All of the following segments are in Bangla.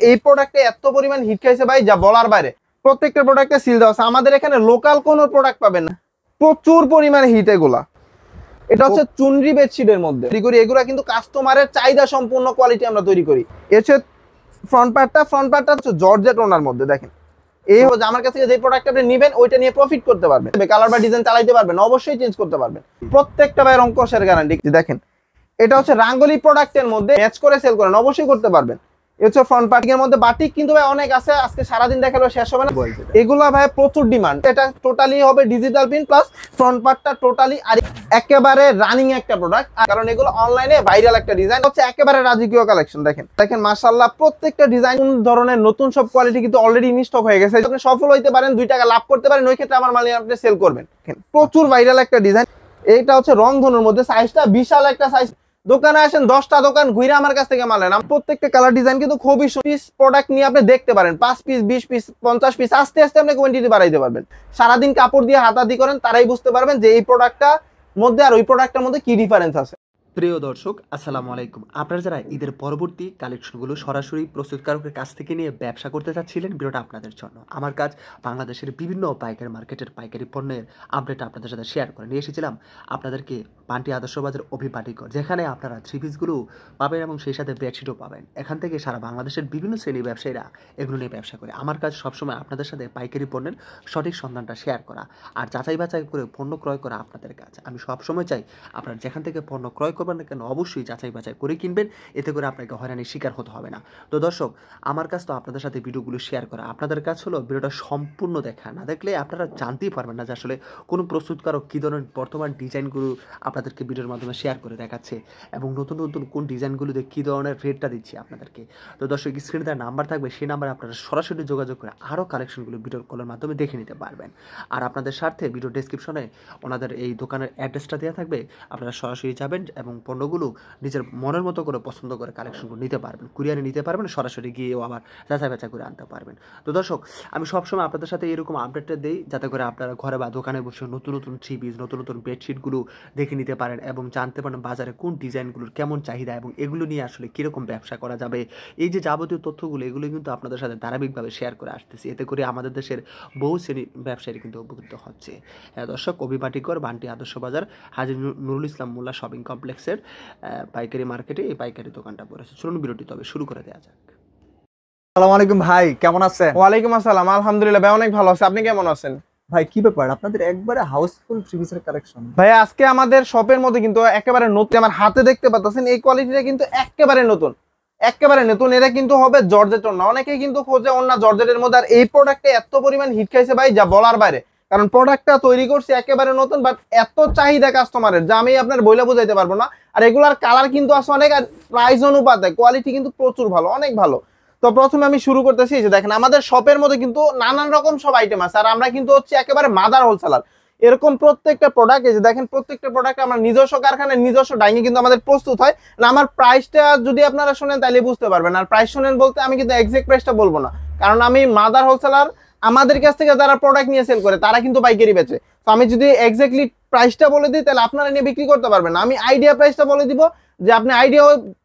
এই প্রোডাক্টে এত পরিমাণ হিট খাইছে ভাই যা বলার বাইরে। প্রত্যেকটা প্রোডাক্টে সিল দেওয়া আছে। আমাদের এখানে লোকাল কোনো প্রোডাক্ট পাবেন না, প্রচুর পরিমাণে হিট এগুলা। এটা হচ্ছে চুনরি বেডশিটের মধ্যে তৈরি করি। এগুলা কিন্তু কাস্টমারের চাহিদা সম্পূর্ণ কোয়ালিটি আমরা তৈরি করি। এসে ফ্রন্ট পার্টটা হচ্ছে জর্জেট ওনার মধ্যে দেখেন। এই হচ্ছে আমার কাছে যে প্রোডাক্ট আপনি নেবেন ওইটা নিয়ে প্রফিট করতে পারবেন, কালার বা ডিজাইন চালাইতে পারবেন, অবশ্যই চেঞ্জ করতে পারবেন। প্রত্যেকটা ভাই রংকশের গ্যারান্টি। দেখেন এটা হচ্ছে রাঙ্গলি প্রোডাক্টের মধ্যে ম্যাচ করে সেল করেন, অবশ্যই করতে পারবেন। হচ্ছে ফ্রন্ট পার্টিং মধ্যে বাটিক কিন্তু ভাই অনেক আছে, আজকে সারাদিন দেখালেও শেষ হবে না। এগুলা ভাই প্রচুর ডিমান্ড। এটা টোটালি হবে ডিজিটাল প্রিন্ট প্লাস ফ্রন্ট পার্টটা টোটালি আর একেবারে রানিং একটা প্রোডাক্ট, কারণ এগুলো অনলাইনে ভাইরাল একটা ডিজাইন হচ্ছে, একেবারে রাজকীয় কালেকশন। দেখেন মাশাআল্লাহ প্রত্যেকটা ডিজাইন ধরনের নতুন সব কোয়ালিটি কিন্তু অলরেডি ইন স্টক হয়ে গেছে। আপনি সফল হইতে পারেন, 2 টাকা লাভ করতে পারেন, ওই ক্ষেত্রে আমার মাল নিয়ে আপনি সেল করবেন। প্রচুর ভাইরাল একটা ডিজাইন। এইটা হচ্ছে রংধনুর মধ্যে, সাইজটা বিশাল একটা সাইজ। দোকানে আসেন 10টা দোকান ঘুরে আমার কাছ থেকে মাল নেন। প্রত্যেকটা কালার ডিজাইন কিন্তু খুবই পিস প্রোডাক্ট নিয়ে আপনি দেখতে পারেন, 5 পিস 20 পিস 50 পিস আস্তে আস্তে আপনি কোয়ান্টিটি বাড়াইতে পারবেন। সারাদিন কাপড় দিয়ে হাতাহাতি করেন, তারাই বুঝতে পারবেন যে এই প্রোডাক্টটা মধ্যে আর ওই প্রোডাক্টের মধ্যে কি ডিফারেন্স আছে। প্রিয় দর্শক আসসালামু আলাইকুম। আপনারা যারা ঈদের পরবর্তী কালেকশনগুলো সরাসরি প্রস্তুতকারকের কাছ থেকে নিয়ে ব্যবসা করতে চাচ্ছিলেন, ভিডিওটা আপনাদের জন্য। আমার কাজ বাংলাদেশের বিভিন্ন পাইকারি মার্কেটের পাইকারি পণ্যের আপডেট আপনাদের সাথে শেয়ার করে নিয়ে এসেছিলাম আপনাদেরকে পান্টি আদর্শ বাজার অভিবাটিকর, যেখানে আপনারা 3 পিসগুলো পাবেন এবং সেই সাথে বেডশিটও পাবেন। এখান থেকে সারা বাংলাদেশের বিভিন্ন শ্রেণী ব্যবসায়ীরা এগুলো নিয়ে ব্যবসা করে। আমার কাজ সবসময় আপনাদের সাথে পাইকারি পণ্যের সঠিক সন্ধানটা শেয়ার করা আর যাচাই বাছাই করে পণ্য ক্রয় করা আপনাদের কাজ। আমি সবসময় চাই আপনারা যেখান থেকে পণ্য ক্রয় করবেন না কেন অবশ্যই যাচাই বাছাই করে কিনবেন, এতে করে আপনাকে হয়রানির শিকার হতে হবে না। তো দর্শক, আমার কাজ তো আপনাদের সাথে ভিডিওগুলো শেয়ার করা, আপনাদের কাজ হলো ভিডিওটা সম্পূর্ণ দেখা। না দেখলে আপনারা জানতেই পারবেন না যে আসলে কোনো প্রস্তুতকারক কী ধরনের বর্তমান ডিজাইনগুলো আপনাদেরকে ভিডিওর মাধ্যমে শেয়ার করে দেখাচ্ছে এবং নতুন নতুন কোন ডিজাইনগুলোতে কী ধরনের রেটটা দিচ্ছি আপনাদেরকে। তো দর্শক, স্ক্রিনে তার নাম্বার থাকবে, সেই নাম্বারে আপনারা সরাসরি যোগাযোগ করে আরও কালেকশনগুলো ভিডিও কলের মাধ্যমে দেখে নিতে পারবেন। আর আপনাদের স্বার্থে ভিডিও ডেসক্রিপশনে ওনাদের এই দোকানের অ্যাড্রেসটা দেওয়া থাকবে, আপনারা সরাসরি যাবেন এবং পণ্যগুলো নিজের মনের মতো করে পছন্দ করে কালেকশনগুলো নিতে পারবেন, কুরিয়ারে নিতে পারবেন, সরাসরি গিয়েও আবার যাচাই বাছাই করে আনতে পারবেন। তো দর্শক, আমি সবসময় আপনাদের সাথে এরকম আপডেটটা দিই যাতে করে আপনারা ঘরে বা দোকানে বসে নতুন নতুন 3 পিস নতুন নতুন বেডশিটগুলো দেখে নিতে পারেন এবং জানতে পারেন বাজারে কোন ডিজাইনগুলোর কেমন চাহিদা এবং এগুলো নিয়ে আসলে কীরকম ব্যবসা করা যাবে। এই যে যাবতীয় তথ্যগুলো এগুলো কিন্তু আপনাদের সাথে ধারাবাহিকভাবে শেয়ার করে আসতেছি, এতে করে আমাদের দেশের বহু শ্রেণী ব্যবসায়ী কিন্তু উপকৃত হচ্ছে। হ্যাঁ দর্শক, অভিবাটিকর বান্টি আদর্শ বাজার হাজী নুরুল ইসলাম মোল্লা শপিং কমপ্লেক্সের পাইকারি মার্কেটে এই পাইকারি দোকানটা পড়েছে। চলুন ভিডিওটি তবে শুরু করে দেওয়া যাক। আসসালামু আলাইকুম ভাই, কেমন আছেন? ওয়ালাইকুম আসসালাম, আলহামদুলিল্লাহ ভাই অনেক ভালো আছে। আপনি কেমন আছেন? ভাই কি ব্যাপার, আপনাদের একবারে হাউসফুল 3 পিসের কালেকশন। ভাই আজকে আমাদের শপের মধ্যে কিন্তু একেবারে নতুন, আমার হাতে দেখতে পাচ্ছেন এই কোয়ালিটিটা কিন্তু একেবারে নতুন, একেবারে নতুন। এটা কিন্তু হবে জর্জেট ওড়না। অনেকেই কিন্তু খোঁজে ওড়না জর্জেটের মধ্যে, আর এই প্রোডাক্টে এত পরিমাণ হিট খাইছে ভাই যা বলার বাইরে। কারণ প্রোডাক্টটা তৈরি করছে একেবারে নতুন, বাট এত চাহিদা কাস্টমারের যা আমি আপনার বইলা বুঝাইতে পারবো না। আর এগুলার কালার কিন্তু আছে অনেক, আর প্রাইস অনুপাতে কোয়ালিটি কিন্তু প্রচুর ভালো, অনেক ভালো। তো প্রথমে আমি শুরু করতেছি, যে দেখেন আমাদের শপের মধ্যে কিন্তু নানান রকম সব আইটেম আছে, আর আমরা কিন্তু হচ্ছে একেবারে মাদার হোলসেলার। এরকম প্রত্যেকটা প্রোডাক্ট, এই যে দেখেন প্রত্যেকটা প্রোডাক্ট আমার নিজস্ব কারখানায় নিজস্ব ডাইনিং কিন্তু আমাদের প্রস্তুত হয় না। আমার প্রাইসটা যদি আপনারা শোনেন তাহলে বুঝতে পারবেন। আর প্রাইস শোনেন বলতে আমি কিন্তু এক্সাক্ট প্রাইসটা বলবো না, কারণ আমি মাদার হোলসেলার। আমাদের কাছ থেকে যারা প্রোডাক্ট নিয়ে সেল করে তারা কিন্তু পাইকারি বেচে। তো আমি যদি এক্স্যাক্টলি প্রাইসটা বলে দিই তাহলে আপনারা নিয়ে বিক্রি করতে পারবেন না। আমি আইডিয়া প্রাইসটা বলে দিব, যে আপনি আইডিয়া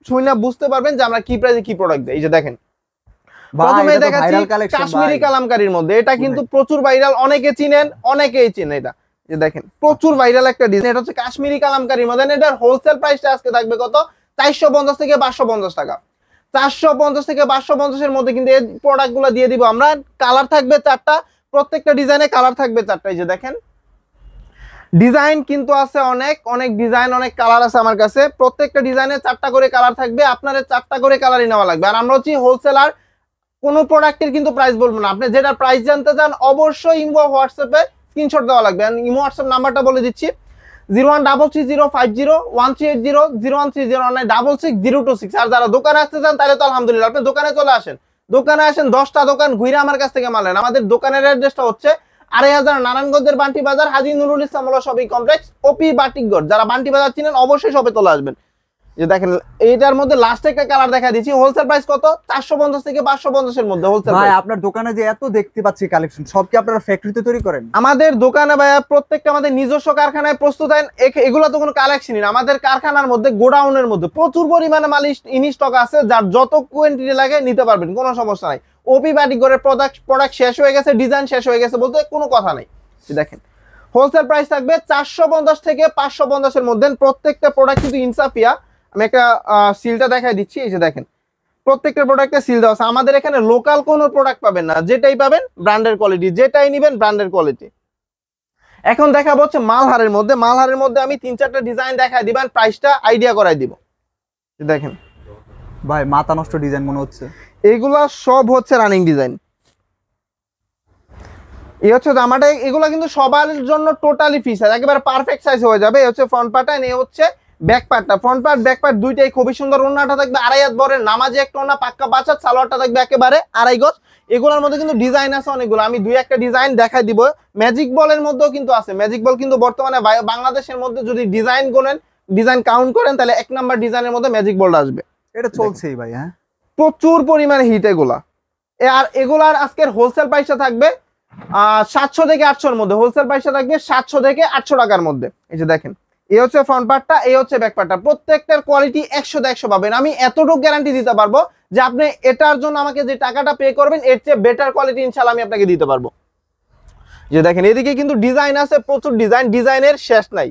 শুনে বুঝতে পারবেন যে আমরা কি প্রাইসে কি প্রোডাক্ট দিই। এই যে দেখেন প্রথমে দেখাচ্ছি কাশ্মীরি কালামকারীর মধ্যে, এটা কিন্তু প্রচুর ভাইরাল, অনেকে চিনেন অনেকেই চিনেন। এটা যে দেখেন প্রচুর ভাইরাল একটা ডিজাইন, এটা হচ্ছে কাশ্মীরি কালামকারীর মধ্যে। এটার হোলসেল প্রাইসটা আজকে থাকবে কত? 450 থেকে 550 টাকা। 450 থেকে 550 এর মধ্যে কিন্তু এই প্রোডাক্টগুলো দিয়ে দিব আমরা। কালার থাকবে 4টা, প্রত্যেকটা ডিজাইনে কালার থাকবে 4টা। এই যে দেখেন ডিজাইন কিন্তু আছে অনেক অনেক ডিজাইন, অনেক কালার আছে আমার কাছে। প্রত্যেকটা ডিজাইনে 4টা করে কালার থাকবে, আপনাদের 4টা করে কালারই নেওয়া লাগবে। আর আমরা হচ্ছি হোলসেলার, কোনো প্রোডাক্টের কিন্তু প্রাইস বলবো না। আপনি যেটা প্রাইস জানতে চান অবশ্যই ইমো হোয়াটসঅ্যাপে স্ক্রিনশট দেওয়া লাগবে। ইমো হোয়াটসঅ্যাপ নাম্বারটা বলে দিচ্ছি, 01330501330 আর যারা দোকানে আসতে চান তাহলে তো আলহামদুলিল্লাহ, আপনি দোকানে চলে আসেন। দোকানে আসেন, 10টা দোকান ঘুরে আমার কাছ থেকে মাল নেন। আমাদের দোকানের অ্যাড্রেসটা হচ্ছে 2500 নারায়ণগঞ্জের বান্টি বাজার হাজী নুরুল ইসলাম মোল্লা শপিং কমপ্লেক্স, ওপি বাটিকগড়। যারা বান্টি বাজার চিনেন অবশ্যই শপে চলে আসবেন। যে দেখেন এইটার মধ্যে লাস্ট একটা কালার দেখা দিচ্ছি। হোলসেল প্রাইস কত? 450 থেকে 550 এর মধ্যে হোলসেল ভাই প্রাইস। আপনার দোকানে যে এত দেখতে পাচ্ছি কালেকশন, সব কি আপনারা ফ্যাক্টরিতে তৈরি করেন? আমাদের দোকানে ভাইয়া প্রত্যেকটা আমাদের নিজস্ব কারখানায় প্রস্তুত হয়। এগুলো তো কোনো কালেকশনই না, আমাদের কারখানার মধ্যে গোডাউনের মধ্যে প্রচুর পরিমাণে মাল ইন স্টক আছে, যার যত কোয়ান্টিটি লাগে নিতে পারবেন, কোনো সমস্যা নাই। ওপি বাটিক করে প্রোডাক্ট শেষ হয়ে গেছে, ডিজাইন শেষ হয়ে গেছে বলতে কোনো কথা নাই। দেখেন হোলসেল প্রাইস থাকবে 450 থেকে 550 এর মধ্যে। প্রত্যেকটা প্রোডাক্ট কিন্তু ইনসাফিয়া। আমি একটা সিলটা দেখাই দিচ্ছি, এই যে দেখেন প্রত্যেকটা প্রোডাক্টে সিল দেওয়া আছে। আমাদের এখানে লোকাল কোনো প্রোডাক্ট পাবেন না, যেটাই পাবেন ব্র্যান্ডের কোয়ালিটি, যেটাই নেবেন ব্র্যান্ডের কোয়ালিটি। এখন দেখাবো হচ্ছে মালহারের মধ্যে। মালহারের মধ্যে আমি 3-4টা ডিজাইন দেখাই দিবেন, প্রাইসটা আইডিয়া করাই দিব। দেখেন ভাই মাথা নষ্ট ডিজাইন মনে হচ্ছে। এগুলা সব হচ্ছে রানিং ডিজাইন। এই হচ্ছে জামাটা, এগুলা কিন্তু সবার জন্য টোটালি ফ্রি সাইজ, একেবারে পারফেক্ট সাইজ হয়ে যাবে। এই হচ্ছে ফ্রন্ট পার্টটা, এই হচ্ছে ব্যাক পার্টটা। ফ্রন্ট পার্ট ব্যাক পার্ট দুইটাই খুবই সুন্দর। ওন্নাটা থাকবে 2.5 হাত বরের নামাজি একটা ওন্না, পাক্কা 5 হাত। সালোয়ারটা থাকবে একেবারে 2.5 গজ। এগুলোর মধ্যে কিন্তু ডিজাইন আছে অনেকগুলো, আমি 2-1টা ডিজাইন দেখাই দিব। ম্যাজিক বলের মধ্যেও কিন্তু আছে। ম্যাজিক বল কিন্তু বর্তমানে বাংলাদেশের মধ্যে যদি ডিজাইন গোনেন, ডিজাইন কাউন্ট করেন, তাহলে 1 নাম্বার ডিজাইনের মধ্যে ম্যাজিক বলটা আসবে। এটা চলছেই ভাই। হ্যাঁ প্রচুর পরিমাণে হিট এগুলা। আর এগুলার আজকের হোলসেল প্রাইসটা থাকবে 700 থেকে 800 এর মধ্যে। হোলসেল প্রাইসটা থাকবে 700 থেকে 800 টাকার মধ্যে। এই যে দেখেন এই হচ্ছে ফ্রন্ট পার্টটা, এই হচ্ছে ব্যাক পার্টটা। প্রত্যেকটার কোয়ালিটি 100 পাবেন। আমি এতটুকু গ্যারান্টি দিতে পারবো যে আপনি এটার জন্য আমাকে যে টাকাটা পে করবেন, এর চেয়ে বেটার কোয়ালিটি ইনশাআল্লাহ আমি আপনাকে দিতে পারবো। যে দেখেন এদিকে কিন্তু ডিজাইন আছে, প্রচুর ডিজাইন, ডিজাইনের শেষ নাই।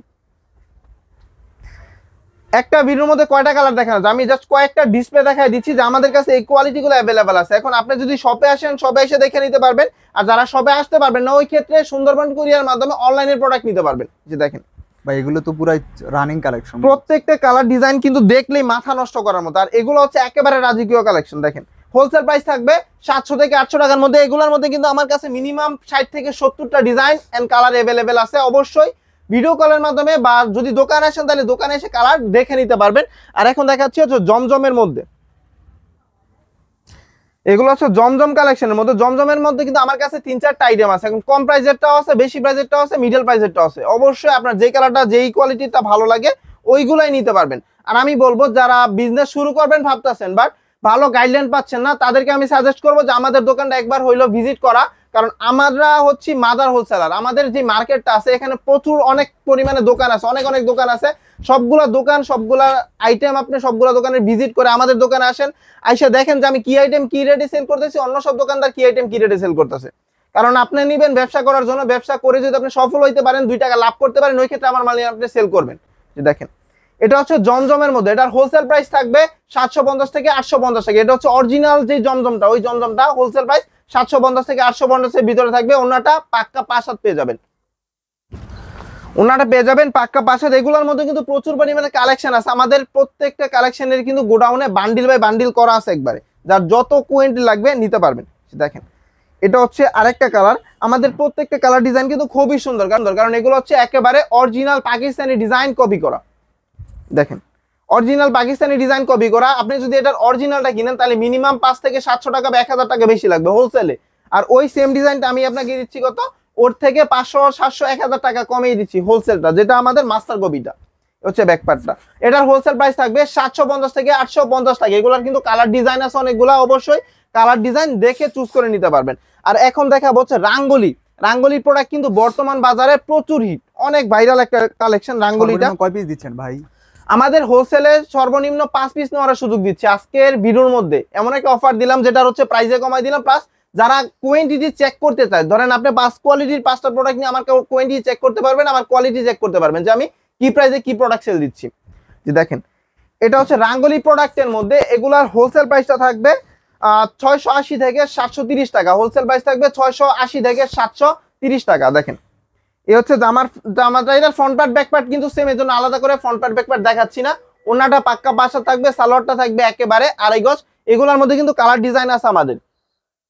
একটা ভিডিওর মধ্যে কয়টা কালার দেখানো যায়, আমি জাস্ট কয়েকটা ডিসপ্লে দেখাই দিচ্ছি যে আমাদের কাছে এই কোয়ালিটিগুলো অ্যাভেলেবেল আছে। এখন আপনি যদি শপে আসেন, শপে এসে দেখে নিতে পারবেন। আর যারা শপে আসতে পারবেন না, ওই ক্ষেত্রে সুন্দরবন কুরিয়ার মাধ্যমে অনলাইনের প্রোডাক্ট নিতে পারবেন। যে দেখেন ভাই এগুলো তো পুরাই রানিং কালেকশন। প্রত্যেকটা কালার ডিজাইন কিন্তু দেখলেই মাথা নষ্ট করার মতো। আর এগুলো হচ্ছে একেবারে রাজকীয় কালেকশন। দেখেন হোলসেল প্রাইস থাকবে 700 থেকে 800 টাকার মধ্যে। এগুলোর মধ্যে কিন্তু আমার কাছে মিনিমাম 60 থেকে 70টা ডিজাইন এন্ড কালার অ্যাভেলেবেল আছে। অবশ্যই ভিডিও কলের মাধ্যমে বা যদি দোকানে আসেন তাহলে দোকানে এসে কালার দেখে নিতে পারবেন। আর এখন দেখাচ্ছি হচ্ছে জমজমের মধ্যে। এগুলো হচ্ছে জমজম কালেকশনের মধ্যে। জমজমের মধ্যে কিন্তু আমার কাছে 3-4টা আইটেম আছে। এখন কম প্রাইসেরটাও আছে, বেশি প্রাইসেরটাও আছে, মিডল প্রাইসেরটাও আছে। অবশ্যই আপনার যেই কালারটা, যেই কোয়ালিটিটা ভালো লাগে ওইগুলাই নিতে পারবেন। আর আমি বলবো যারা বিজনেস শুরু করবেন ভাবতেছেন বাট ভালো গাইডলাইন পাচ্ছেন না, তাদেরকে আমি সাজেস্ট করবো যে আমাদের দোকানটা একবার হইলো ভিজিট করা। কারণ আমরা হচ্ছি মাদার হোলসেলার। আমাদের যে মার্কেটটা আছে এখানে প্রচুর অনেক পরিমাণে দোকান আছে, অনেক দোকান আছে। সবগুলা দোকান, সবগুলা আইটেম আপনি সবগুলা দোকানে ভিজিট করে আমাদের দোকানে আসেন, আইসা দেখেন যে আমি কি আইটেম কি রেটে সেল করতেছি, অন্য সব দোকানদার কি আইটেম কি রেটে সেল করতেছে। কারণ আপনি নিবেন ব্যবসা করার জন্য, ব্যবসা করে যদি আপনি সফল হইতে পারেন, 2 টাকা লাভ করতে পারেন, ওই ক্ষেত্রে আমার মাল আপনি সেল করবেন। যে দেখেন এটা হচ্ছে জমজমের মধ্যে। এটার হোলসেল প্রাইস থাকবে 750 থেকে 850 টাকা। এটা হচ্ছে অরিজিনাল যে জমজমটা, ওই জমজমটা হোলসেল প্রাইস 750 থেকে 850 এর ভিতরে থাকবে। ওনাটা পাক্কা 5 হাত পেয়ে যাবেন, ওনাটা পেয়ে যাবেন পাক্কা 5 হাত। এগুলোর মধ্যে কিন্তু প্রচুর পরিমাণে কালেকশন আছে। আমাদের প্রত্যেকটা কালেকশনের কিন্তু গোডাউনে বান্ডিল বাই বান্ডিল করা আছে একবারে, যার যত কোয়ান্টিটি লাগবে নিতে পারবেন। দেখেন এটা হচ্ছে আরেকটা কালার। আমাদের প্রত্যেকটা কালার ডিজাইন কিন্তু খুবই সুন্দর, কারণ এগুলো হচ্ছে একেবারে অরিজিনাল পাকিস্তানি ডিজাইন কপি করা। দেখেন অরিজিনাল পাকিস্তানি ডিজাইন কপি করা। আপনি যদি এটার অরিজিনালটা কিনেন তাহলে মিনিমাম 5 থেকে 700 টাকা বা 1000 টাকা বেশি লাগবে হোলসেলে। আর ওই সেম ডিজাইনটা আমি আপনাকে দিচ্ছি কত, ওর থেকে 500, 700, 1000 টাকা কমিয়ে দিচ্ছি হোলসেলটা, যেটা আমাদের মাস্টার কপিটা হচ্ছে ব্যাক পার্টটা। এটার হোলসেল প্রাইস থাকবে 750 থেকে 850 টাকা। এগুলোর কিন্তু কালার ডিজাইন আছে অনেকগুলা, অবশ্যই কালার ডিজাইন দেখে চুজ করে নিতে পারবেন। আর এখন দেখাবো হচ্ছে রাঙ্গোলি। রাঙ্গোলির প্রোডাক্ট কিন্তু বর্তমান বাজারে প্রচুর হিট, অনেক ভাইরাল একটা কালেকশন রাঙ্গোলিটা। কয় পিস দিচ্ছেন ভাই? আমাদের হোলসেলে সর্বনিম্ন 5 পিস নেওয়ার সুযোগ দিচ্ছে আজকের ভিডিওর মধ্যে। এমন একটা অফার দিলাম যেটা হচ্ছে প্রাইসে কমাই দিলাম, প্লাস যারা কোয়ান্টিটি চেক করতে চায়, ধরেন আপনি 5 কোয়ালিটির 5টা প্রোডাক্ট নিয়ে আমার কোয়ান্টিটি চেক করতে পারবেন, আমার কোয়ালিটি চেক করতে পারবেন যে আমি কি প্রাইসে কি প্রোডাক্ট সেল দিচ্ছি। যে দেখেন এটা হচ্ছে রাঙ্গোলি প্রোডাক্টের মধ্যে। এগুলার হোলসেল প্রাইসটা থাকবে 680 থেকে 730 টাকা। হোলসেল প্রাইস থাকবে 680 থেকে 730 টাকা। দেখেন এই হচ্ছে জামাটা। এটার ফ্রন্ট পার্ট ব্যাক পার্ট কিন্তু সেম, এর জন্য আলাদা করে ফ্রন্ট পার্ট ব্যাক পার্ট দেখাচ্ছি না। ওনাটা পাক্কা 5 হাত থাকবে, সালোয়ারটা থাকবে একেবারে 2.5 গজ। এগুলোর মধ্যে কিন্তু কালার ডিজাইন আছে আমাদের।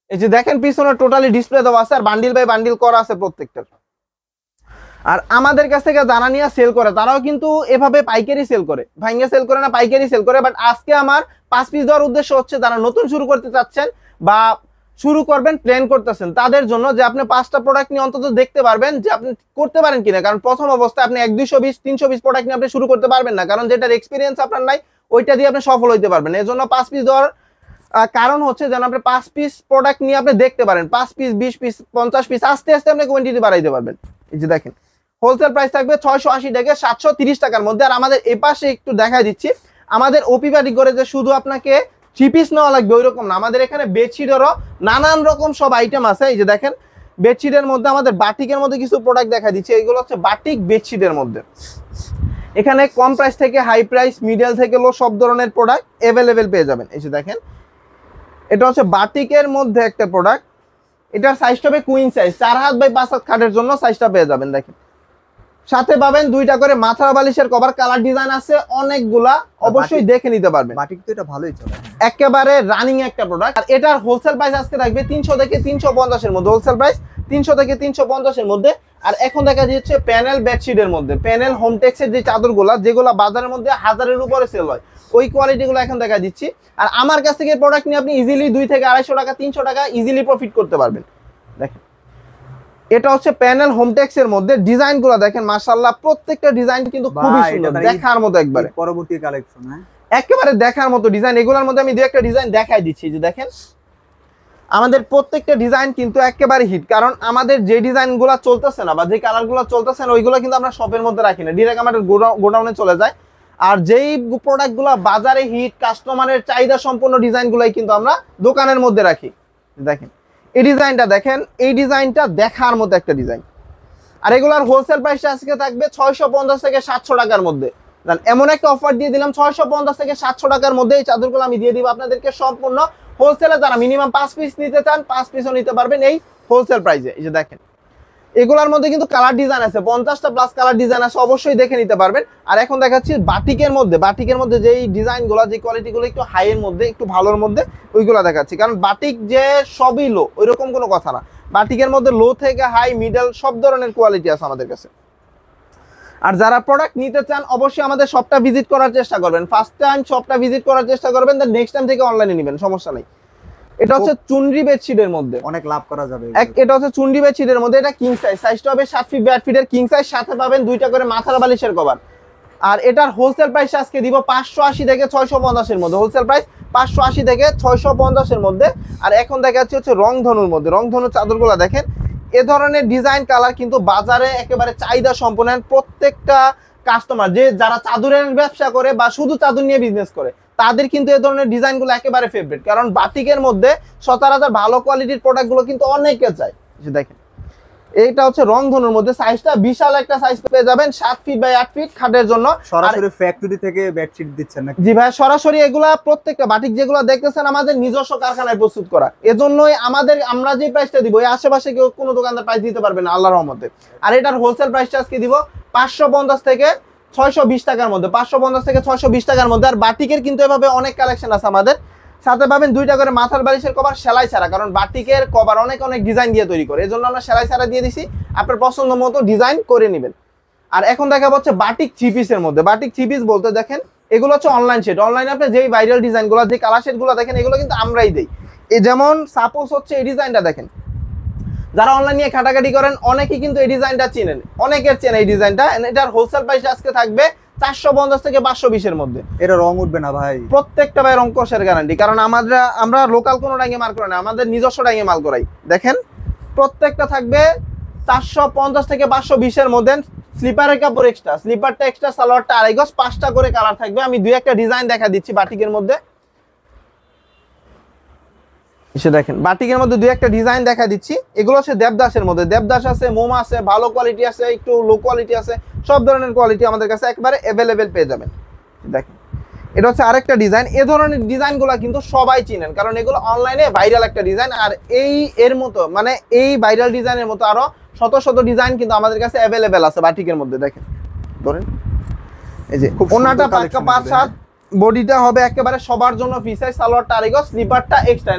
এই যে দেখেন পিছনে টোটালি ডিসপ্লে দেওয়া আছে, আর বান্ডিল বাই বান্ডিল করা আছে প্রত্যেকটার। আর আমাদের কাছ থেকে যারা নিয়ে সেল করে তারাও কিন্তু এভাবে পাইকারি সেল করে, ভাঙ্গে সেল করে না, পাইকারি সেল করে। বাট আজকে আমার 5 পিস দেওয়ার উদ্দেশ্য হচ্ছে যারা নতুন শুরু করতে চাচ্ছেন বা শুরু করবেন প্ল্যান করতেছেন তাদের জন্য, যে আপনি 5টা প্রোডাক্ট নিয়ে অন্তত দেখতে পারবেন যে আপনি করতে পারেন কিনা। কারণ প্রথম অবস্থায় আপনি 100, 200, 20, 300 পিস প্রোডাক্ট নিয়ে আপনি শুরু করতে পারবেন না, কারণ যেটার এক্সপিরিয়েন্স আপনার নাই ওইটা দিয়ে আপনি সফল হইতে পারবেন। এর জন্য 5 পিস দেওয়ার কারণ হচ্ছে যেন আপনি 5 পিস প্রোডাক্ট নিয়ে আপনি দেখতে পারেন, 5 পিস 20 পিস 50 পিস আস্তে আস্তে আপনি কোয়ান্টিটি বাড়াইতে পারবেন। এই যে দেখেন হোলসেল প্রাইস থাকবে 680 থেকে 730 টাকার মধ্যে। আর আমাদের এপাশে একটু দেখাই দিচ্ছি, আমাদের ওপি বাড়ি করে যে শুধু আপনাকে 3 পিস নেওয়া লাগবে ওইরকম না, আমাদের এখানে বেডশিটেরও নানান রকম সব আইটেম আছে। এই যে দেখেন বেডশিটের মধ্যে আমাদের বাটিকের মধ্যে কিছু প্রোডাক্ট দেখা দিচ্ছে, এইগুলো হচ্ছে বাটিক বেডশিটের মধ্যে। এখানে কম প্রাইস থেকে হাই প্রাইস, মিডল থেকে লো সব ধরনের প্রোডাক্ট অ্যাভেলেবেল পেয়ে যাবেন। এই যে দেখেন এটা হচ্ছে বাটিকের মধ্যে একটা প্রোডাক্ট, এটার সাইজটা হবে কুইন সাইজ, 4 হাত বাই 5 হাত খাটের জন্য সাইজটা পেয়ে যাবেন। দেখেন সাথে পাবেন 2টা করে মাথা বালিশের কভার, কালার ডিজাইন আছে অনেকগুলা, অবশ্যই দেখে নিতে পারবেন। বাটিক তো এটা ভালোই চলে। একেবারে রানিং একটা প্রোডাক্ট। আর এটার হোলসেল প্রাইস আজকে থাকবে 300 থেকে 350 এর মধ্যে, হোলসেল প্রাইস 300 থেকে 350 এর মধ্যে। আর এখন দেখা যাচ্ছে প্যানেল বেডশিটের মধ্যে, প্যানেল হোমটেক্সের যে চাদরগুলা যেগুলা বাজারের মধ্যে 1000-এর উপরে সেল হয়, ওই কোয়ালিটিগুলো এখন দেখা দিচ্ছি। আর আমার কাছ থেকে প্রোডাক্ট নিয়ে আপনি ইজিলি 2 থেকে 250 টাকা 300 টাকা ইজিলি প্রফিট করতে পারবেন। দেখেন এটা হচ্ছে প্যানেল হোমটেক্স এর মধ্যে, ডিজাইনগুলো দেখেন মাশাআল্লাহ, প্রত্যেকটা ডিজাইন কিন্তু খুবই সুন্দর, দেখার মতো একবারে পরবর্তী কালেকশন। হ্যাঁ একেবারে দেখার মতো ডিজাইন। এগুলোর মধ্যে আমি 2-একটা ডিজাইন দেখাই দিচ্ছি। যে দেখেন আমাদের প্রত্যেকটা ডিজাইন কিন্তু একেবারে হিট, কারণ আমাদের যে ডিজাইনগুলো চলতেছে না বা যে কালারগুলো চলতেছে না ওইগুলো কিন্তু আমরা শপের মধ্যে রাখি না, ডিরেক্ট আমাদের গোডাউনে চলে যায়। আর যেই প্রোডাক্টগুলো বাজারে হিট, কাস্টমারের চাহিদা সম্পন্ন ডিজাইনগুলোই কিন্তু আমরা দোকানের মধ্যে রাখি। দেখেন এই ডিজাইনটা দেখেন, এই ডিজাইনটা দেখার মতো একটা ডিজাইন। আর এগুলার হোলসেল প্রাইসটা আজকে থাকবে 650 থেকে 700 টাকার মধ্যে। এমন একটা অফার দিয়ে দিলাম 650 থেকে 700 টাকার মধ্যে এই চাদরগুলো আমি দিয়ে দিব আপনাদেরকে সম্পূর্ণ হোলসেলে। যারা মিনিমাম 5 পিস নিতে চান 5 পিসও নিতে পারবেন এই হোলসেল প্রাইসে। এই যে দেখেন এগুলার মধ্যে কিন্তু কালার ডিজাইন আছে, 50টা প্লাস কালার ডিজাইন আছে, অবশ্যই দেখে নিতে পারবেন। আর এখন দেখাচ্ছি বাটিকের মধ্যে, বাটিকের মধ্যে যেই ডিজাইনগুলো, যে কোয়ালিটিগুলো একটু হাই এর মধ্যে, একটু ভালোর মধ্যে, ওইগুলো দেখাচ্ছি। কারণ বাটিক যে সবই লো ওইরকম কোনো কথা না, বাটিকের মধ্যে লো থেকে হাই মিডল সব ধরনের কোয়ালিটি আছে আমাদের কাছে। আর যারা প্রোডাক্ট নিতে চান অবশ্যই আমাদের শপটা ভিজিট করার চেষ্টা করবেন, ফার্স্ট টাইম শপটা ভিজিট করার চেষ্টা করবেন, দেন নেক্সট টাইম থেকে অনলাইনে নেবেন, সমস্যা নেই। এটা হচ্ছে চুনরি বেডশিটের মধ্যে অনেক লাভ করা যাবে। এটা হচ্ছে চুনরি বেডশিটের মধ্যে, এটা কিং সাইজ, সাইজটা হবে 7 ফিট 8 ফিটের কিং সাইজ, সাথে পাবেন 2টা করে মাথার বালিশের কভার। আর এটার হোলসেল প্রাইস আজকে দিব 580 থেকে 650 এর মধ্যে, হোলসেল প্রাইস 580 থেকে 650 এর মধ্যে। আর এখন দেখাচ্ছি হচ্ছে রংধনুর মধ্যে, রংধনুর চাদরগুলো দেখেন এ ধরনের ডিজাইন কালার কিন্তু বাজারে একেবারে চাহিদা সম্পন্ন। প্রত্যেকটা কাস্টমার যারা চাদরের ব্যবসা করে বা শুধু চাদর নিয়ে বিজনেস করে তাদের কিন্তু এই ধরনের ডিজাইনগুলো একেবারে ফেভারিট, কারণ বাটিকের মধ্যে সচরাচর ভালো কোয়ালিটির প্রোডাক্টগুলো কিন্তু অনেকে চায়। দেখেন এইটা হচ্ছে রংধনুর মধ্যে, সাইজটা বিশাল একটা সাইজ পেয়ে যাবেন, 7 ফিট বাই 8 ফিট খাটের জন্য। সরাসরি ফ্যাক্টরি থেকে বেডশিট দিচ্ছেন নাকি? জি ভাই, সরাসরি এগুলা প্রত্যেকটা বাটিক যেগুলো দেখতেছেন আমাদের নিজস্ব কারখানায় প্রস্তুত করা, এজন্যই আমরা যে প্রাইসটা দিব এই আশেপাশে কেউ কোনো দোকানদার প্রাইস দিতে পারবে না আল্লাহর রহমতে। আর এটার হোলসেল প্রাইসটা আজকে দিব 550 থেকে 620 টাকার মধ্যে, 550 থেকে 620 টাকার মধ্যে। আর বাটিকের কিন্তু এভাবে অনেক কালেকশন আছে আমাদের, সাথে পাবেন 2টা করে মাথার বালিশের কভার সেলাই ছাড়া, কারণ বাটিকের কভার অনেক ডিজাইন দিয়ে তৈরি করে, এজন্য আমরা সেলাই ছাড়া দিয়ে দিছি, আপনার পছন্দ মতো ডিজাইন করে নেবেন। আর এখন দেখা হচ্ছে বাটিক 3 পিসের মধ্যে, বাটিক 3 পিস বলতে দেখেন এগুলো হচ্ছে অনলাইন সেট, অনলাইনে আপনি যেই ভাইরাল ডিজাইনগুলো, যে কালার সেটগুলো দেখেন এগুলো কিন্তু আমরাই দেই। যেমন সাপোজ হচ্ছে এই ডিজাইনটা দেখেন, যারা অনলাইন নিয়ে খাটাখাটি করেন অনেকেই কিন্তু এই ডিজাইনটা চিনেন, অনেকের চেনে এই ডিজাইনটা। এটার হোলসেল প্রাইস আজকে থাকবে 450 থেকে 520 এর মধ্যে। এটা রং উঠবে না ভাই? প্রত্যেকটা ভাই রং কষের গ্যারান্টি, কারণ আমরা লোকাল কোনো ডাইঙে মাল করি না, আমাদের নিজস্ব ডাইঙে মাল করাই। দেখেন প্রত্যেকটা থাকবে 450 থেকে 520 এর মধ্যে। স্লিপারের কাপড় এক্সট্রা, স্লিপারটা এক্সট্রা, সালোয়ারটা 2.5 গজ, 5টা করে কালার থাকবে। আমি 2-একটা ডিজাইন দেখা দিচ্ছি বাটিকের মধ্যে। এসে দেখেন বাটিকের মধ্যে 2-একটা ডিজাইন দেখা দিচ্ছি। এগুলো হচ্ছে দেবদাসের মধ্যে, দেবদাস আছে, মোম আছে, ভালো কোয়ালিটি আছে, একটু লো কোয়ালিটি আছে, সব ধরনের কোয়ালিটি আমাদের কাছে একবারে অ্যাভেলেবেল পেয়ে যাবেন। দেখেন এটা হচ্ছে আরেকটা ডিজাইন। এ ধরনের ডিজাইনগুলো কিন্তু সবাই চিনেন, কারণ এগুলো অনলাইনে ভাইরাল একটা ডিজাইন। আর এর মতো মানে এই ভাইরাল ডিজাইনের মতো আরো শত শত ডিজাইন কিন্তু আমাদের কাছে অ্যাভেলেবেল আছে বাটিকের মধ্যে। দেখেন ধরেন এই যে ওনাটা পাক্কা 5-7, বডিটা হবে একেবারে সবার জন্য ফ্রি সাইজ, সালোয়ারটা 2.5 গজ, স্লিপারটা এক্সট্রা।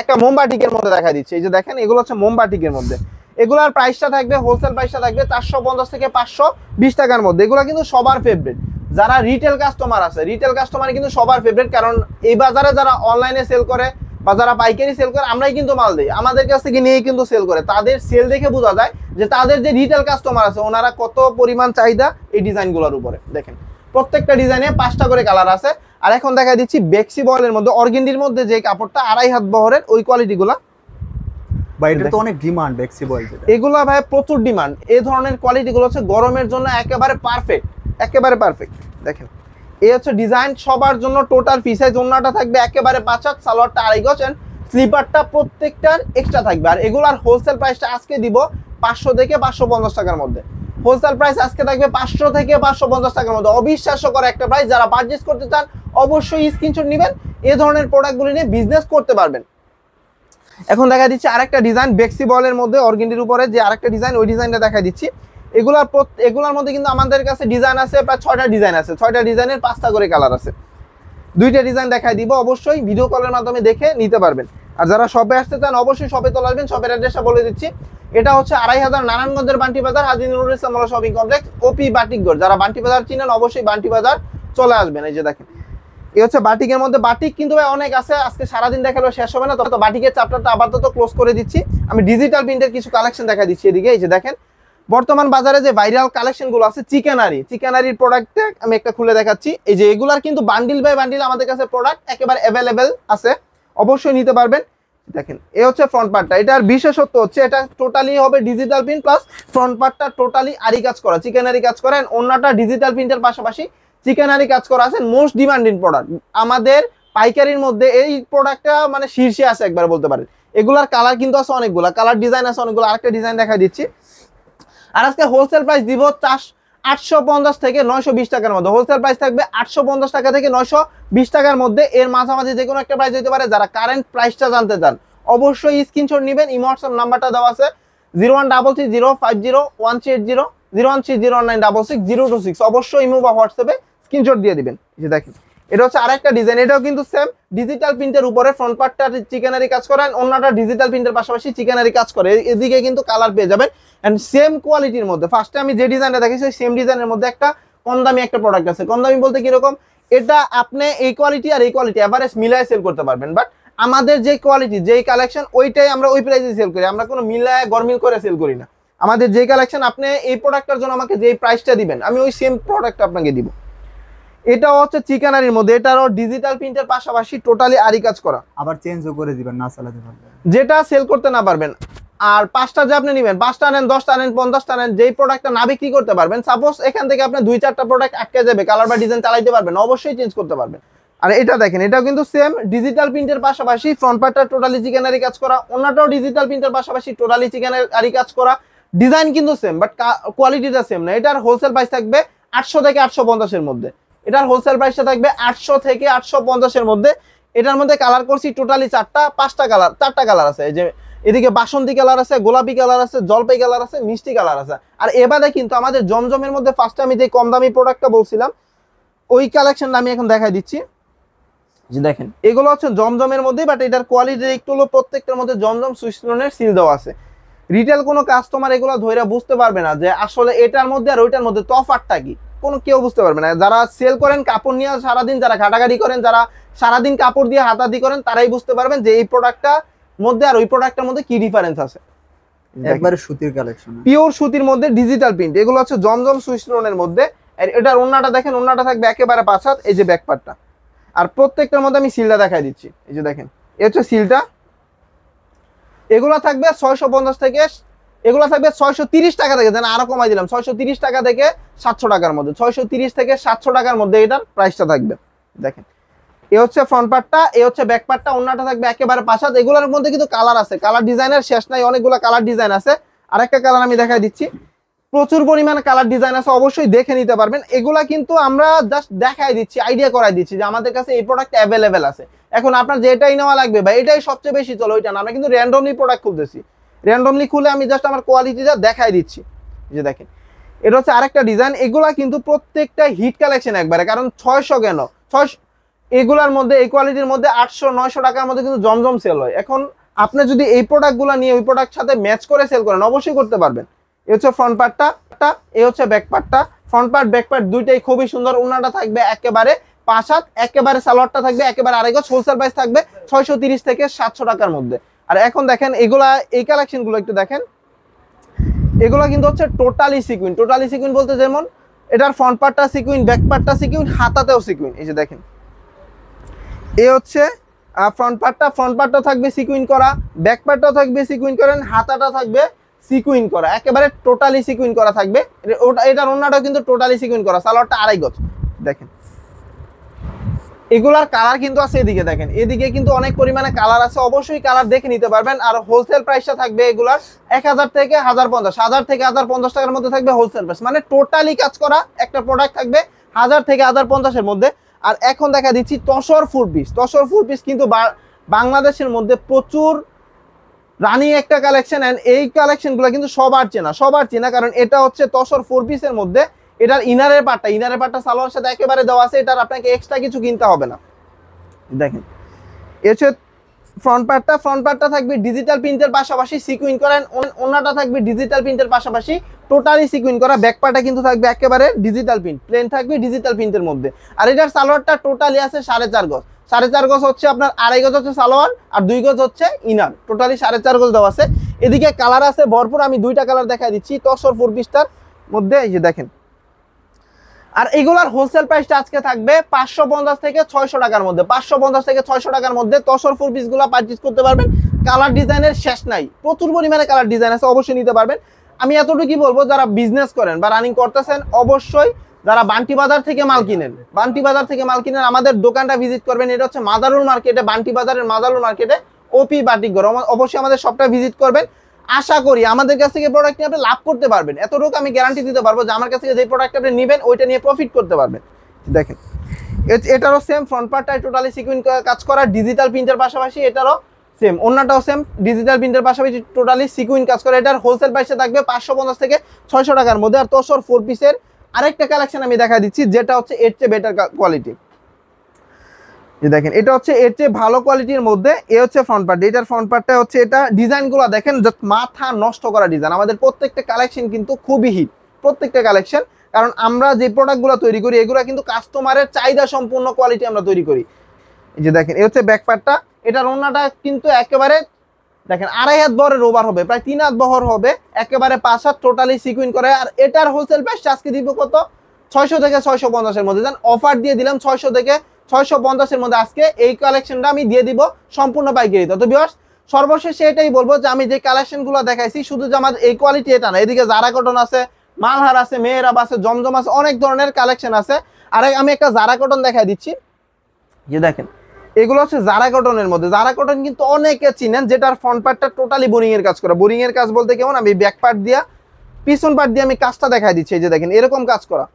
একটা মোমবাটিকের মধ্যে দেখা দিচ্ছে, এই যে দেখেন এগুলো হচ্ছে মোমবাটিকের মধ্যে। এগুলার প্রাইসটা থাকবে, হোলসেল প্রাইসটা থাকবে 450 থেকে 520 টাকার মধ্যে। এগুলো কিন্তু সবার ফেভারিট, যারা রিটেল কাস্টমার আছে, রিটেল কাস্টমার কিন্তু সবার ফেভারিট, কারণ এই বাজারে যারা অনলাইনে সেল করে বা যারা পাইকারি সেল করে আমরাই কিন্তু মাল দিই, আমাদের কাছ থেকে নিয়েই কিন্তু সেল করে। তাদের সেল দেখে বোঝা যায় যে তাদের যে রিটেল কাস্টমার আছে ওনারা কত পরিমাণ চাহিদা এই ডিজাইনগুলোর উপরে। দেখেন প্রত্যেকটা ডিজাইনে 5টা করে কালার আছে। আর এখন দেখা দিচ্ছি বেক্সি বয়েলের মধ্যে অর্গেন্ডির মধ্যে যে কাপড়টা 2.5 হাত বহরের ওই কোয়ালিটিগুলা ভাই এটা তো অনেক ডিমান্ড বেক্সি বয়েল যেটা। এগুলা ভাই প্রচুর ডিমান্ড। এই ধরনের কোয়ালিটিগুলো হচ্ছে গরমের জন্য একেবারে পারফেক্ট, একেবারে পারফেক্ট। দেখেন এই হচ্ছে ডিজাইন সবার জন্য, টোটাল ফ্রি সাইজ। ওন্নাটা থাকবে একেবারে 5 হাত, সালোয়ারটা 2.5 গজ, এন্ড স্লিপারটা প্রত্যেকটার এক্সট্রা থাকবে। আর এগুলার হোলসেল প্রাইসটা আজকে দিব 500 থেকে 550 টাকার মধ্যে। হোলসেল প্রাইস আজকে থাকবে 500 থেকে 550 টাকার মধ্যে। অবিশ্বাস্যকর একটা প্রাইস। যারা পারচেজ করতে চান অবশ্যই স্ক্রিনশট নেবেন, এই ধরনের প্রোডাক্টগুলি নিয়ে বিজনেস করতে পারবেন। এখন দেখা দিচ্ছি আরেকটা ডিজাইন বেক্সি বলের মধ্যে অর্গেন্ডির উপরে যে আরেকটা ডিজাইন, ওই ডিজাইনটা দেখা দিচ্ছি। এগুলার মধ্যে কিন্তু আমাদের কাছে ডিজাইন আছে প্রায় 6টা ডিজাইন আছে। 6টা ডিজাইনের 5টা করে কালার আছে। 2টা ডিজাইন দেখাই দিব, অবশ্যই ভিডিও কলের মাধ্যমে দেখে নিতে পারবেন। আর যারা শপে আসতে চান অবশ্যই শপে চলে আসবেন। শপের অ্যাড্রেসটা বলে দিচ্ছি, এটা হচ্ছে 2500 নারায়ণগঞ্জের বান্টি বাজার, হাজী নুরুল ইসলাম শপিং কমপ্লেক্স, ওপি বাটিকগড়। যারা বান্টি বাজার চিনেন অবশ্যই বান্টি বাজার চলে আসবেন। এই যে দেখেন এই হচ্ছে বাটিকের মধ্যে। বাটিক কিন্তু ভাই অনেক আছে, আজকে সারাদিন দেখালেও শেষ হবে না। তো বাটিকের চ্যাপ্টারটা আপাতত ক্লোজ করে দিচ্ছি। আমি ডিজিটাল প্রিন্টের কিছু কালেকশন দেখা দিচ্ছি এদিকে। এই যে দেখেন বর্তমান বাজারে যে ভাইরাল কালেকশনগুলো আছে, চিকেনারির প্রোডাক্টটা আমি একটা খুলে দেখাচ্ছি। এই যে এগুলার কিন্তু বান্ডিল বাই বান্ডিল আমাদের কাছে প্রোডাক্ট একেবারে অ্যাভেলেবেল আছে, অবশ্যই নিতে পারবেন। দেখেন এই হচ্ছে ফ্রন্ট পার্টটা। এটার বিশেষত্ব হচ্ছে এটা টোটালি হবে ডিজিটাল প্রিন্ট প্লাস ফ্রন্ট পার্টটা টোটালি আরি কাজ করা, চিকেনারি কাজ করা। অন্যটা ডিজিটাল প্রিন্টের পাশাপাশি চিকেনারি কাজ করা আছে। মোস্ট ডিমান্ডিং প্রোডাক্ট আমাদের পাইকারির মধ্যে এই প্রোডাক্টটা মানে শীর্ষে আছে একবার বলতে পারেন। এগুলার কালার কিন্তু আছে অনেকগুলা, কালার ডিজাইন আছে অনেকগুলো। আরেকটা ডিজাইন দেখা দিচ্ছি। আর আজকে হোলসেল প্রাইস দিব 850 থেকে 920 টাকার মধ্যে। হোলসেল প্রাইস থাকবে 850 টাকা থেকে 920 টাকার মধ্যে। এর মাঝামাঝি যে কোনো একটা প্রাইস হতে পারে। যারা কারেন্ট প্রাইসটা জানতে চান অবশ্যই স্ক্রিনশট নেবেন। ইমো হোয়াটসঅ্যাপ নাম্বারটা দেওয়া আছে 01330501380, 01309660226। অবশ্যই ইমো বা হোয়াটসঅ্যাপে স্ক্রিনশট দিয়ে দিবেন। এই যে দেখেন এটা হচ্ছে আরেকটা ডিজাইন, এটাও কিন্তু সেম ডিজিটাল প্রিন্টের উপরে ফ্রন্ট পার্টটা চিকেনারি কাজ করে, অন্যটা ডিজিটাল প্রিন্টের পাশাপাশি চিকেনারি কাজ করে। এদিকে কিন্তু কালার পেয়ে যাবেন এন্ড সেম কোয়ালিটির মধ্যে। ফার্স্টে আমি যে ডিজাইনটা দেখেছি ওই সেম ডিজাইনের মধ্যে একটা কম দামি একটা প্রোডাক্ট আছে। কম দামি বলতে কিরকম, এটা আপনি এই কোয়ালিটি আর এই কোয়ালিটি এভারেজ মিলায় সেল করতে পারবেন। বাট আমাদের যে কোয়ালিটি যেই কালেকশন ওইটাই আমরা ওই প্রাইসে সেল করি, আমরা কোনো মিলায় গরমিল করে সেল করি না। আমাদের যে কালেকশন আপনি এই প্রোডাক্টটার জন্য আমাকে যেই প্রাইসটা দিবেন আমি ওই সেম প্রোডাক্ট আপনাকে দিব। এটাও হচ্ছে চিকেনারির মধ্যে, এটারও ডিজিটাল প্রিন্টের পাশাপাশি টোটালি আরি কাজ করা। আবার চেঞ্জও করে দিবেন না চালাতে পারবেন, যেটা সেল করতে না পারবেন। আর 5টা যে আপনি নেবেন, 5টা নেন, 10টা নেন, 50টা নেন, যেই প্রোডাক্টটা না বিক্রি করতে পারবেন, সাপোজ এখান থেকে আপনি 2-4টা প্রোডাক্ট আটকে যাবে, কালার বা ডিজাইন চালাইতে পারবেন, অবশ্যই চেঞ্জ করতে পারবেন। আর এটা দেখেন এটাও কিন্তু সেম ডিজিটাল প্রিন্টের পাশাপাশি ফ্রন্ট পার্টটা টোটালি চিকেনারি কাজ করা, অন্যটাও ডিজিটাল প্রিন্টের পাশাপাশি টোটালি চিকেনারি কাজ করা। ডিজাইন কিন্তু সেম বাট কোয়ালিটিটা সেম না। এটার হোলসেল প্রাইস থাকবে 800 থেকে 850 এর মধ্যে। এটার হোলসেল প্রাইসটা থাকবে 800 থেকে 850 এর মধ্যে। এটার মধ্যে কালার করছি টোটালি 4টা কালার আছে। এই যে এদিকে বাসন্তী কালার আছে, গোলাপি কালার আছে, জলপাই কালার আছে, মিষ্টি কালার আছে। আর এবারে কিন্তু আমাদের জমজমের মধ্যে ফার্স্টে আমি যে কম দামি প্রোডাক্টটা বলছিলাম ওই কালেকশনটা আমি এখন দেখাই দিচ্ছি। যে দেখেন এগুলো হচ্ছে জমজমের মধ্যে, বাট এটার কোয়ালিটি একটু হলো প্রত্যেকটার মধ্যে জমজম সুইসলনের সিল দেওয়া আছে। রিটেল কোনো কাস্টমার এগুলো ধরে বুঝতে পারবে না যে আসলে এটার মধ্যে আর ওইটার মধ্যে তফাৎটা কি, কোনো কেউ বুঝতে পারবে না। যারা সেল করেন কাপড় নিয়ে সারাদিন, যারা ঘাটাঘাটি করেন, যারা সারাদিন কাপড় দিয়ে হাতাহাতি করেন, তারাই বুঝতে পারবেন যে এই প্রোডাক্টটা মধ্যে আর ওই প্রোডাক্টের মধ্যে কি ডিফারেন্স আছে। একবারে সুতির কালেকশন, পিওর সুতির মধ্যে ডিজিটাল প্রিন্ট। এগুলো হচ্ছে জমজম সুইসলনের মধ্যে। আর এটার ওন্নাটা দেখেন, ওন্নাটা থাকবে একেবারে 5 হাত। এই যে ব্যাক পার্টটা, আর প্রত্যেকটার মধ্যে আমি সিলটা দেখাই দিচ্ছি। এই যে দেখেন এই হচ্ছে সিলটা। এগুলো থাকবে 650 থেকে, এগুলো থাকবে 630 টাকা থেকে, যেন আরো কমাই দিলাম, 630 টাকা থেকে 700 টাকার মধ্যে। 630 থেকে 700 টাকার মধ্যে এটার প্রাইসটা থাকবে। দেখেন এ হচ্ছে ফ্রন্ট পার্টটা, এ হচ্ছে ব্যাক পার্টটা, ওন্নাটা থাকবে একেবারে 5 হাত। এগুলোর মধ্যে কিন্তু কালার আছে, কালার ডিজাইনের শেষ নাই, অনেকগুলো কালার ডিজাইন আছে। আরেকটা কালার আমি দেখাই দিচ্ছি, প্রচুর পরিমাণে কালার ডিজাইন আছে, অবশ্যই দেখে নিতে পারবেন। এগুলা কিন্তু আমরা জাস্ট দেখাই দিচ্ছি, আইডিয়া করাই দিচ্ছি যে আমাদের কাছে এই প্রোডাক্ট অ্যাভেলেবেল আছে। এখন আপনার যেটাই নেওয়া লাগবে বা এটাই সবচেয়ে বেশি চলো ওইটা না, আমরা কিন্তু র্যান্ডমলি প্রোডাক্ট খুলতেছি। র্যান্ডমলি খুলে আমি জাস্ট আমার কোয়ালিটিটা দেখাই দিচ্ছি। যে দেখেন এটা হচ্ছে আরেকটা ডিজাইন। এগুলা কিন্তু প্রত্যেকটা হিট কালেকশন একবারে, কারণ 600 কেন 600 এগুলার মধ্যে এই কোয়ালিটির মধ্যে 800-900 টাকার মধ্যে কিন্তু জমজম সেল হয়। এখন আপনি যদি এই প্রোডাক্টগুলো নিয়ে ওই প্রোডাক্ট সাথে ম্যাচ করে সেল করেন অবশ্যই করতে পারবেন। এ হচ্ছে ফ্রন্ট পার্টটা, এ হচ্ছে ব্যাক পার্টটা। ফ্রন্ট পার্ট ব্যাক পার্ট দুইটাই খুবই সুন্দর। ওন্নাটা থাকবে একেবারে 5 হাত, একেবারে সালোয়ারটা থাকবে একেবারে 2.5 গজ। হোলসেল প্রাইস থাকবে 630 থেকে 700 টাকার মধ্যে। আর এখন দেখেন এগুলা, এই কালেকশনগুলো একটু দেখেন। এগুলো কিন্তু হচ্ছে টোটালি সিকুইন। টোটালি সিকুইন বলতে যেমন এটার ফ্রন্ট পার্টটা সিকুইন, ব্যাক পার্টটা সিকুইন, হাতাতেও সিকুইন। এই যে দেখেন, এ হচ্ছে ফ্রন্ট পার্টটা থাকবে সিকুইন করা, ব্যাক পার্টটাও থাকবে সিকুইন করেন, হাতাটা থাকবে সিকুইন করা, একেবারে টোটালি সিকুইন করা থাকবে। এটার ওন্নাটাও কিন্তু টোটালি সিকুইন করা, সালোয়ারটা 2.5 গজ। দেখেন এগুলার কালার কিন্তু আছে, এদিকে দেখেন, এদিকে কিন্তু অনেক পরিমাণে কালার আছে, অবশ্যই কালার দেখে নিতে পারবেন। আর হোলসেল প্রাইসটা থাকবে এগুলার 1000 থেকে 1050, 1000 থেকে 1050 টাকার মধ্যে থাকবে হোলসেল প্রাইস, মানে টোটালি কাজ করা একটা প্রোডাক্ট থাকবে 1000 থেকে 1050 এর মধ্যে। আর এখন দেখা দিচ্ছি তসর ফুল পিস। তসর ফুল পিস কিন্তু বাংলাদেশের মধ্যে প্রচুর রানিং একটা কালেকশন, এন্ড এই কালেকশনগুলো কিন্তু সবার চেনা, কারণ এটা হচ্ছে তসর ফোর পিসের মধ্যে। এটার ইনারের পার্টটা সালোয়ারের সাথে একেবারে দেওয়া আছে, এটার আপনাকে এক্সট্রা কিছু কিনতে হবে না। দেখেন এসে ফ্রন্ট পার্টটা থাকবে ডিজিটাল প্রিন্টের পাশাপাশি সিকুইন করা, ওন্নাটা থাকবে ডিজিটাল প্রিন্টের পাশাপাশি টোটালি সিকুইন করা, ব্যাক পার্টটা কিন্তু থাকবে একেবারে ডিজিটাল প্রিন্ট, প্লেন থাকবে ডিজিটাল প্রিন্টের মধ্যে। আর এটার সালোয়ারটা টোটালি আছে 4.5 গজ, 4.5 গজ হচ্ছে আপনার, 2.5 গজ হচ্ছে সালোয়ার, আর 2 গজ হচ্ছে ইনার, টোটালি 4.5 গজ দেওয়া আছে। এদিকে কালার আছে ভরপুর, আমি 2টা কালার দেখাই দিচ্ছি তসর ফোর পিসটার মধ্যে। এই যে দেখেন, আর এগুলার হোলসেল প্রাইসটা আজকে থাকবে 550 থেকে 600 টাকার মধ্যে, 550 থেকে 600 টাকার মধ্যে তসর ফোর পিসগুলো পারচেজ করতে পারবেন। কালার ডিজাইনের শেষ নাই, প্রচুর পরিমাণে কালার ডিজাইন আছে, অবশ্যই নিতে পারবেন। আমি এতটুকুই বলবো, যারা বিজনেস করেন বা রানিং করতেছেন, অবশ্যই যারা বান্টি বাজার থেকে মাল কিনেন, আমাদের দোকানটা ভিজিট করবেন। এটা হচ্ছে মাদারুল মার্কেটে, বান্টি বাজারের মাদারুল মার্কেটে, ওপি বাটিকঘর। অবশ্যই আমাদের শপটা ভিজিট করবেন। আশা করি আমাদের কাছ থেকে প্রোডাক্ট নিয়ে আপনি লাভ করতে পারবেন, এতটুকু আমি গ্যারান্টি দিতে পারবো যে আমার কাছ থেকে যে প্রোডাক্ট আপনি নেবেন ওইটা নিয়ে প্রফিট করতে পারবেন। দেখেন এটারও সেম, ফ্রন্ট পার্টটা টোটালি সিকুইন কাজ করা ডিজিটাল প্রিন্টের পাশাপাশি, এটারও সেম, ওন্নাটাও সেম ডিজিটাল প্রিন্টের পাশাপাশি টোটালি সিকুইন কাজ করা। এটার হোলসেল প্রাইসে থাকবে 550 থেকে 600 টাকার মধ্যে। আর তসর ফোর পিসের আরেকটা কালেকশন আমি দেখা দিচ্ছি, যেটা হচ্ছে এর চেয়ে বেটার কোয়ালিটি। দেখেন এটা হচ্ছে এর চেয়ে ভালো কোয়ালিটির মধ্যে। এ হচ্ছে ফ্রন্ট পার্ট, এটার ফ্রন্ট পার্টটা হচ্ছে, এটা ডিজাইনগুলো দেখেন, মাথা নষ্ট করা ডিজাইন। আমাদের প্রত্যেকটা কালেকশন কিন্তু খুবই হিট, প্রত্যেকটা কালেকশন, কারণ আমরা যে প্রোডাক্টগুলো তৈরি করি এগুলো কিন্তু কাস্টমারের চাহিদা সম্পূর্ণ কোয়ালিটি আমরা তৈরি করি। এই যে দেখেন, এ হচ্ছে ব্যাক পার্টটা, এটার ওন্নাটা কিন্তু একেবারে দেখেন 2.5 হাত বহরের ওভার হবে, প্রায় 3 হাত বহর হবে, একেবারে 5 হাত টোটালি সিকুইন করে। আর এটার হোলসেল প্রাইস আজকে দিব কত, 600 থেকে 650 এর মধ্যে। দেন অফার দিয়ে দিলাম 600 থেকে 650 এর মধ্যে। আজকে এই কালেকশনটা আমি দিয়ে দিব সম্পূর্ণ পাইকারিতে। তো ভিউয়ার্স, সর্বশেষে এটাই বলবো যে আমি যে কালেকশনগুলো দেখাইছি, শুধু যে আমাদের এই কোয়ালিটি এটা না, এদিকে জারা কটন আছে, মালহার আছে, মেহরাব আছে, জমজম আছে, অনেক ধরনের কালেকশন আছে। আর আমি একটা জারা কটন দেখাই দিচ্ছি, যে দেখেন এগুলো হচ্ছে জারা কটনের মধ্যে। জারা কটন কিন্তু অনেকে চিনেন, যেটার ফ্রন্ট পার্টটা টোটালি বোরিং এর কাজ করা। বোরিং এর কাজ বলতে কেমন, আমি ব্যাক পার্ট দিয়া পিছন পার্ট দিয়ে আমি কাজটা দেখাই দিচ্ছি। এই যে দেখেন এরকম কাজ করা,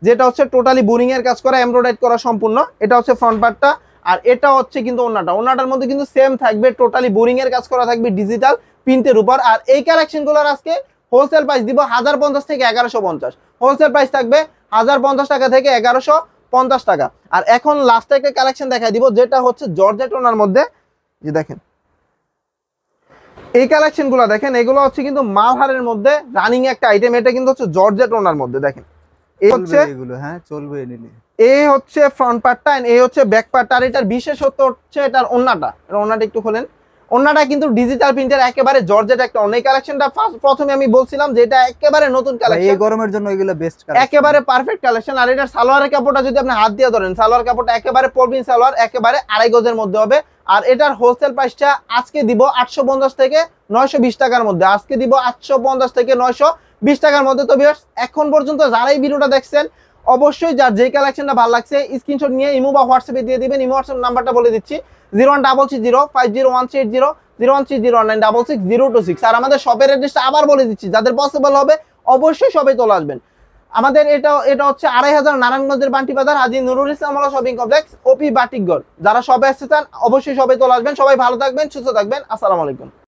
যেটা হচ্ছে টোটালি বোরিং এর কাজ করা, এমব্রয়ডারি করা সম্পূর্ণ। এটা হচ্ছে ফ্রন্ট পার্টটা, আর এটা হচ্ছে কিন্তু ওন্নাটার মধ্যে কিন্তু সেম থাকবে, টোটালি বোরিং এর কাজ করা থাকবে ডিজিটাল প্রিন্টের উপর। আর এই কালেকশনগুলোর আজকে হোলসেল প্রাইস দিব 1050 থেকে 1150, হোলসেল প্রাইস থাকবে 1050 টাকা থেকে 1150 টাকা। আর এখন লাস্টে একটা কালেকশন দেখাই দিব, যেটা হচ্ছে জর্জেট ওনার মধ্যে। যে দেখেন এই কালেকশনগুলো দেখেন, এগুলো হচ্ছে কিন্তু মালহারের মধ্যে রানিং একটা আইটেম। এটা কিন্তু হচ্ছে জর্জেট ওনার মধ্যে। দেখেন এই হচ্ছে এগুলো, হ্যাঁ চলবে নিলে। এই হচ্ছে ফ্রন্ট পার্টটা, এই হচ্ছে ব্যাক পার্টটা। আর এটার বিশেষত্ব হচ্ছে এটার ওন্নাটা, ওন্নাটা একটু খোলেন। ওন্নাটা কিন্তু ডিজিটাল প্রিন্টের একেবারে জর্জেট একটা ওন্না। এই কালেকশনটা প্রথমে আমি বলছিলাম যে এটা একেবারে নতুন কালেকশন, এই গরমের জন্য এগুলো বেস্ট কালেকশন, একেবারে পারফেক্ট কালেকশন। আর এটার সালোয়ারের কাপড়টা যদি আপনি হাত দিয়ে ধরেন, সালোয়ার কাপড়টা একেবারে পরবিন সালোয়ার, একেবারে 2.5 গজের মধ্যে হবে। আর এটার হোলসেল প্রাইসটা আজকে দিব 850 থেকে 920 টাকার মধ্যে। আজকে দিব 850 থেকে 920 টাকার মধ্যে। তো ভিউয়ার্স, এখন পর্যন্ত যারা এই ভিডিওটা দেখছেন, অবশ্যই যার যেই কালেকশনটা ভালো লাগছে স্ক্রিনশট নিয়ে ইমো বা হোয়াটসঅ্যাপে দিয়ে দিবেন। ইমো হোয়াটসঅ্যাপ নাম্বারটা বলে দিচ্ছি, 01330501380, 01309666026। আর আমাদের শপের অ্যাড্রেসটা আবার বলে দিচ্ছি, যাদের পসিবল হবে অবশ্যই সবাই চলে আসবেন। আমাদের এটা হচ্ছে 2500 নারায়ণগঞ্জের বান্টি বাজার, হাজী নুরুল ইসলাম শপিং কমপ্লেক্স, ওপি বাটিকঘর। যারা সবে আসতে চান অবশ্যই সবাই চলে আসবেন। সবাই ভালো থাকবেন, সুস্থ থাকবেন। আসসালামু আলাইকুম।